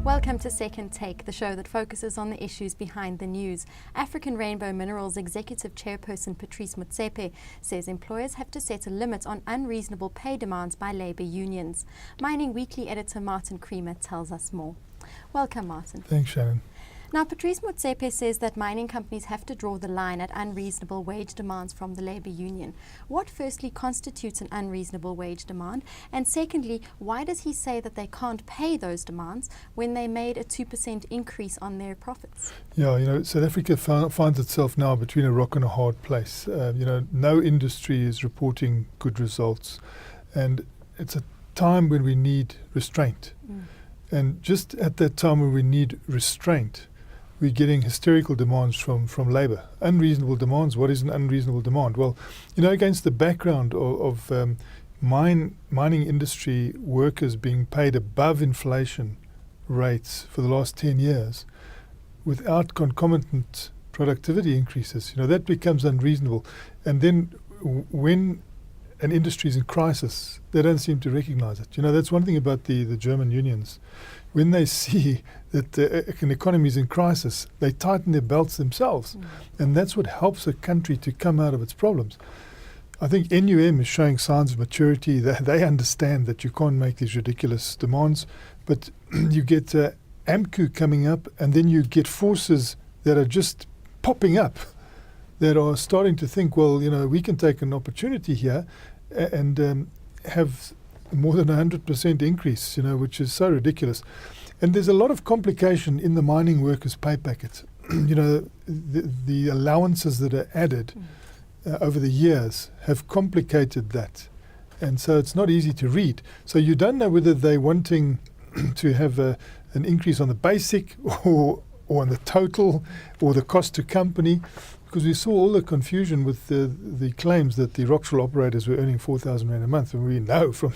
Welcome to Second Take, the show that focuses on the issues behind the news. African Rainbow Minerals Executive Chairperson Patrice Motsepe says employers have to set a limit on unreasonable pay demands by labour unions. Mining Weekly editor Martin Creamer tells us more. Welcome, Martin. Thanks, Shannon. Now, Patrice Motsepe says that mining companies have to draw the line at unreasonable wage demands from the labour union. What firstly constitutes an unreasonable wage demand? And secondly, why does he say that they can't pay those demands when they made a 2% increase on their profits? Yeah, South Africa finds itself now between a rock and a hard place. No industry is reporting good results. And it's a time when we need restraint. And just at that time when we need restraint, we're getting hysterical demands from labour. Unreasonable demands. What is an unreasonable demand? Well, against the background of mining industry workers being paid above inflation rates for the last 10 years without concomitant productivity increases, that becomes unreasonable. And then when an industry is in crisis, they don't seem to recognise it. That's one thing about the German unions. When they see that an economy is in crisis, they tighten their belts themselves. And that's what helps a country to come out of its problems. I think NUM is showing signs of maturity. They understand that you can't make these ridiculous demands. But you get AMCU coming up, and then you get forces that are just popping up that are starting to think, well, we can take an opportunity here and have more than 100% increase, which is so ridiculous. And there's a lot of complication in the mining workers' pay packets. The allowances that are added over the years have complicated that. And so it's not easy to read. So you don't know whether they're wanting to have an increase on the basic or on the total or the cost to company. Because we saw all the confusion with the claims that the Rockshall operators were earning 4,000 Rand a month. And we know from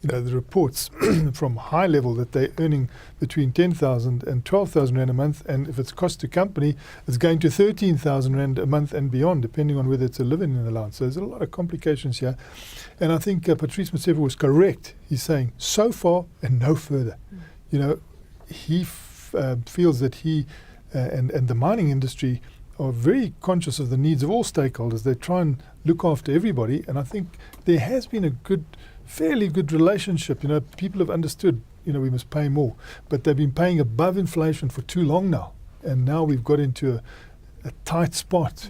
the reports from high level that they're earning between 10,000 and 12,000 Rand a month. And if it's cost to company, it's going to 13,000 Rand a month and beyond, depending on whether it's a living allowance. So there's a lot of complications here. And I think Patrice Motsepe was correct. He's saying so far and no further. He feels that he and the mining industry are very conscious of the needs of all stakeholders. They try and look after everybody, and I think there has been a fairly good relationship. People have understood, we must pay more, but they've been paying above inflation for too long now, and now we've got into a tight spot.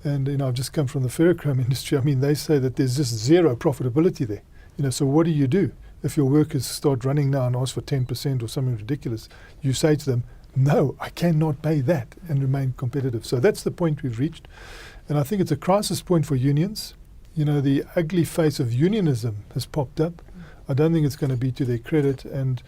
And I've just come from the ferrochrome industry. They say that there's just zero profitability there. So what do you do if your workers start running now and ask for 10% or something ridiculous? You say to them, no, I cannot pay that and remain competitive. So that's the point we've reached. And I think it's a crisis point for unions. The ugly face of unionism has popped up. I don't think it's going to be to their credit. And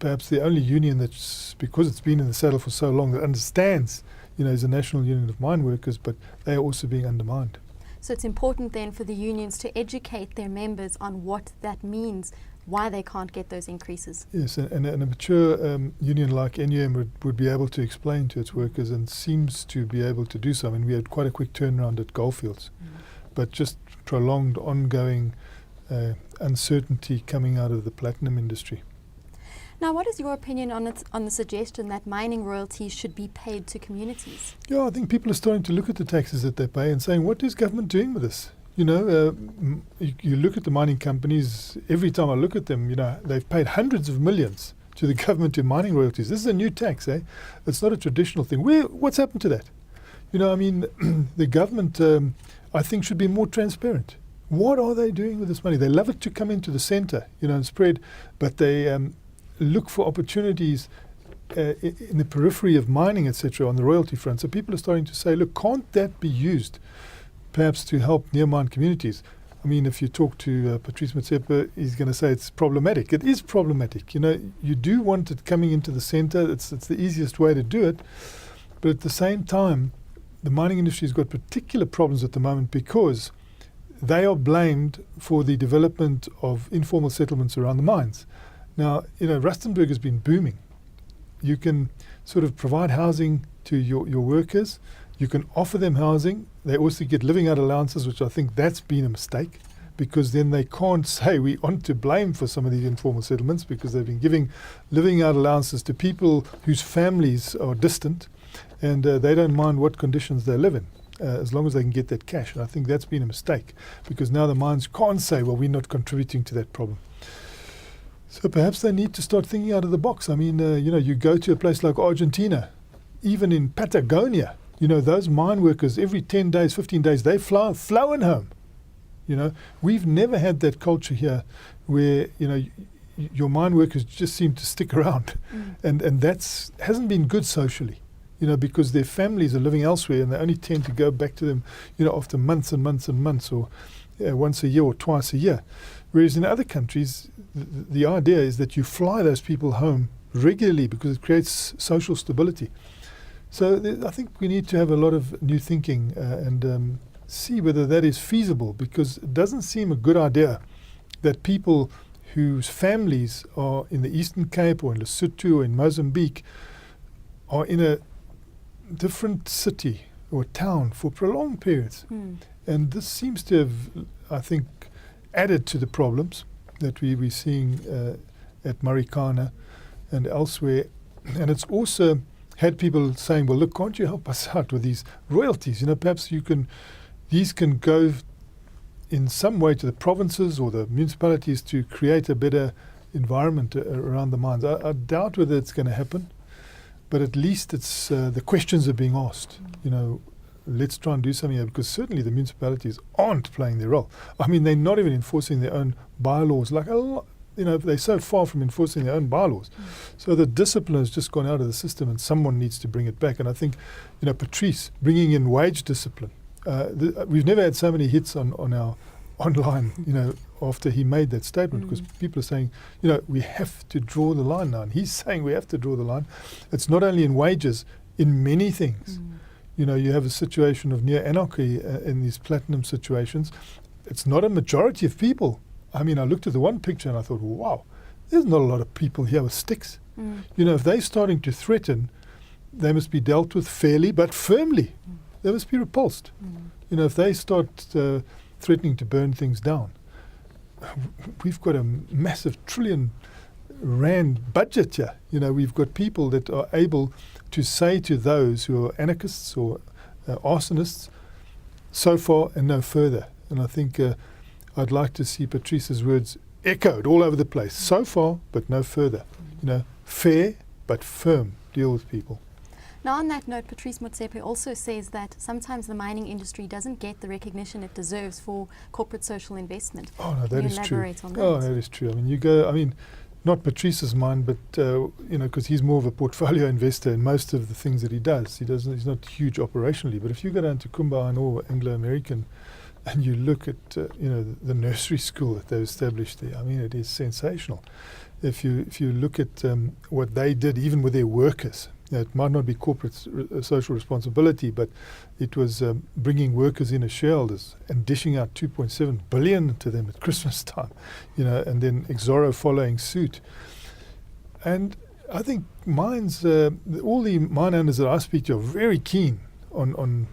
perhaps the only union that's, because it's been in the saddle for so long, that understands, is the National Union of Mine Workers, but they are also being undermined. So it's important then for the unions to educate their members on what that means, why they can't get those increases. Yes, and a mature union like NUM would be able to explain to its workers, and seems to be able to do so. We had quite a quick turnaround at Goldfields, but just prolonged, ongoing uncertainty coming out of the platinum industry. Now, what is your opinion on the suggestion that mining royalties should be paid to communities? Yeah, I think people are starting to look at the taxes that they pay and saying, what is government doing with this? You look at the mining companies, every time I look at them, they've paid hundreds of millions to the government in mining royalties. This is a new tax, eh? It's not a traditional thing. What's happened to that? The government, I think, should be more transparent. What are they doing with this money? They love it to come into the centre, and spread, but they look for opportunities in the periphery of mining, etc., on the royalty front. So people are starting to say, look, can't that be used perhaps to help near-mine communities? If you talk to Patrice Motsepe, he's going to say it's problematic. It is problematic. You do want it coming into the centre. It's the easiest way to do it. But at the same time, the mining industry has got particular problems at the moment because they are blamed for the development of informal settlements around the mines. Now, Rustenburg has been booming. You can sort of provide housing to your workers. You can offer them housing. They also get living out allowances, which I think that's been a mistake, because then they can't say we aren't to blame for some of these informal settlements, because they've been giving living out allowances to people whose families are distant, and they don't mind what conditions they live in, as long as they can get that cash. And I think that's been a mistake, because now the mines can't say, well, we're not contributing to that problem. So perhaps they need to start thinking out of the box. I mean, you go to a place like Argentina, even in Patagonia, those mine workers, every 10 days, 15 days, they flowing home. We've never had that culture here where, your mine workers just seem to stick around. And that's hasn't been good socially, because their families are living elsewhere, and they only tend to go back to them, after months and months and months, or once a year or twice a year. Whereas in other countries, the idea is that you fly those people home regularly, because it creates social stability. So I think we need to have a lot of new thinking and see whether that is feasible, because it doesn't seem a good idea that people whose families are in the Eastern Cape or in Lesotho or in Mozambique are in a different city or town for prolonged periods. And this seems to have, I think, added to the problems that we're seeing at Marikana and elsewhere. And it's also had people saying, well, look, can't you help us out with these royalties? Perhaps these can go in some way to the provinces or the municipalities to create a better environment around the mines. I doubt whether it's going to happen, but at least it's the questions are being asked. Let's try and do something here, because certainly the municipalities aren't playing their role. I mean, they're not even enforcing their own bylaws. They're so far from enforcing their own bylaws. So the discipline has just gone out of the system, and someone needs to bring it back. And I think, Patrice bringing in wage discipline. We've never had so many hits on our online, after he made that statement, because people are saying, we have to draw the line now. And he's saying we have to draw the line. It's not only in wages, in many things. You have a situation of near anarchy in these platinum situations. It's not a majority of people. I mean, I looked at the one picture and I thought, wow, there's not a lot of people here with sticks. If they're starting to threaten, they must be dealt with fairly but firmly. They must be repulsed. If they start threatening to burn things down, we've got a massive trillion rand budget here. We've got people that are able to say to those who are anarchists or arsonists, so far and no further. And I think I'd like to see Patrice's words echoed all over the place. So far, but no further. Fair but firm deal with people. Now, on that note, Patrice Motsepe also says that sometimes the mining industry doesn't get the recognition it deserves for corporate social investment. Oh, no, that is true. Elaborate on that? Oh, that is true. I mean, not Patrice's mind, but, because he's more of a portfolio investor in most of the things that he does. He's not huge operationally. But if you go down to Kumba Iron Ore, Anglo-American, and you look at, the nursery school that they've established there, I mean, it is sensational. If you look at what they did, even with their workers, it might not be corporate social responsibility, but it was bringing workers in as shareholders and dishing out 2.7 billion to them at Christmas time, and then Exoro following suit. And I think mines, all the mine owners that I speak to are very keen on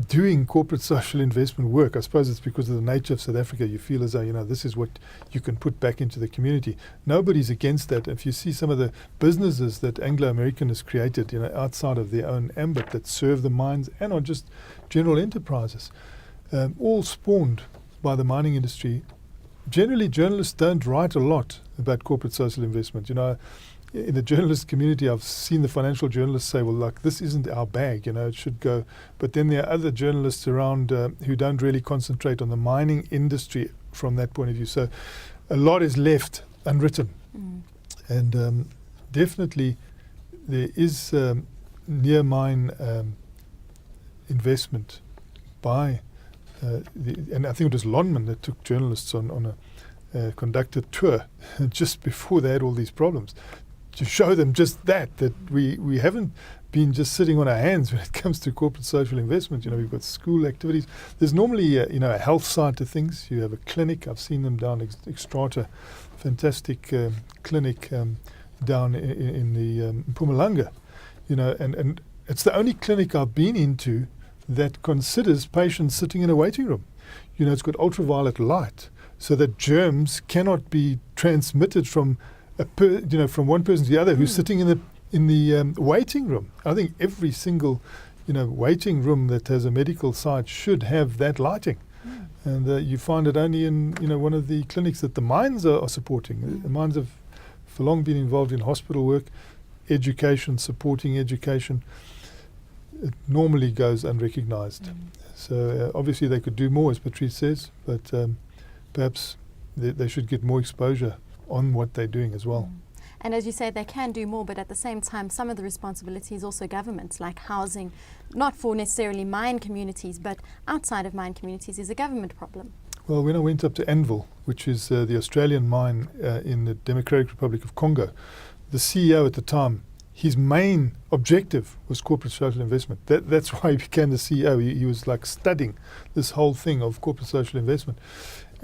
doing corporate social investment work. I suppose it's because of the nature of South Africa. You feel as though, this is what you can put back into the community. Nobody's against that. If you see some of the businesses that Anglo-American has created, outside of their own ambit, that serve the mines and are just general enterprises, all spawned by the mining industry. Generally, journalists don't write a lot about corporate social investment. In the journalist community, I've seen the financial journalists say, well, this isn't our bag, it should go. But then there are other journalists around who don't really concentrate on the mining industry from that point of view. So a lot is left unwritten. And definitely there is near mine investment by, and I think it was Lonman that took journalists on a conducted tour just before they had all these problems, to show them just that we haven't been just sitting on our hands when it comes to corporate social investment. We've got school activities. There's normally a health side to things. You have a clinic. I've seen them down Extrata, fantastic clinic down in the Mpumalanga, and it's the only clinic I've been into that considers patients sitting in a waiting room. You know, it's got ultraviolet light so that germs cannot be transmitted from from one person to the other who's sitting in the waiting room. I think every single waiting room that has a medical site should have that lighting. And you find it only in one of the clinics that the mines are supporting. The mines have for long been involved in hospital work, education, supporting education. It normally goes unrecognised. So obviously they could do more, as Patrice says, but perhaps they should get more exposure on what they're doing as well. And as you say, they can do more, but at the same time, some of the responsibility is also government, like housing, not for necessarily mine communities, but outside of mine communities is a government problem. Well, when I went up to Anvil, which is the Australian mine in the Democratic Republic of Congo, the CEO at the time, his main objective was corporate social investment. That's why he became the CEO. He was like studying this whole thing of corporate social investment.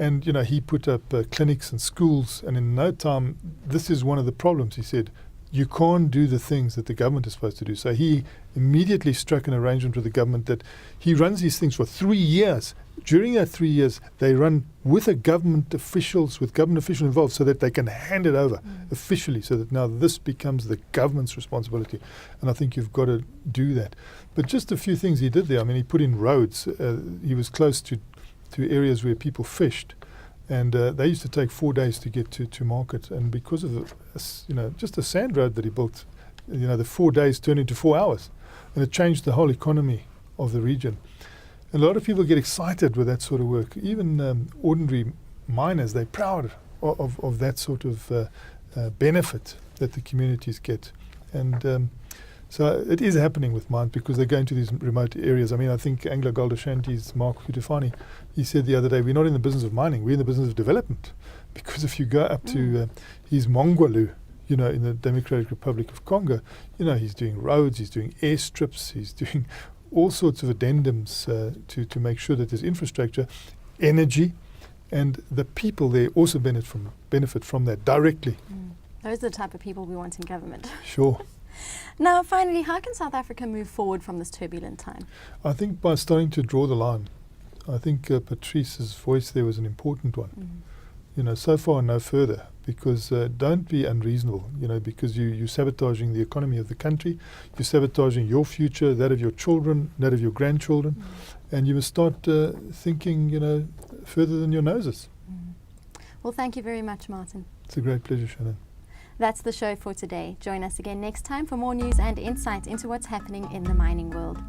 And, he put up clinics and schools, and in no time, this is one of the problems, he said. You can't do the things that the government is supposed to do. So he immediately struck an arrangement with the government that he runs these things for 3 years. During that 3 years, they run with government officials involved so that they can hand it over officially, so that now this becomes the government's responsibility. And I think you've got to do that. But just a few things he did there. I mean, he put in roads. He was close to areas where people fished, and they used to take 4 days to get to market. And because of just a sand road that he built, the 4 days turned into 4 hours, and it changed the whole economy of the region. And a lot of people get excited with that sort of work. Even ordinary miners, they're proud of that sort of benefit that the communities get. And so it is happening with mines because they're going to these remote areas. I mean, I think Anglo Gold Ashanti's Mark Hutefani, he said the other day, we're not in the business of mining, we're in the business of development. Because if you go up to his Mongwalu, in the Democratic Republic of Congo, he's doing roads, he's doing airstrips, he's doing all sorts of addendums to make sure that there's infrastructure, energy, and the people there also benefit from that directly. Those are the type of people we want in government. Sure. Now, finally, how can South Africa move forward from this turbulent time? I think by starting to draw the line. I think Patrice's voice there was an important one. So far no further, because don't be unreasonable, because you're sabotaging the economy of the country, you're sabotaging your future, that of your children, that of your grandchildren, and you must start thinking, further than your noses. Well, thank you very much, Martin. It's a great pleasure, Shannon. That's the show for today. Join us again next time for more news and insight into what's happening in the mining world.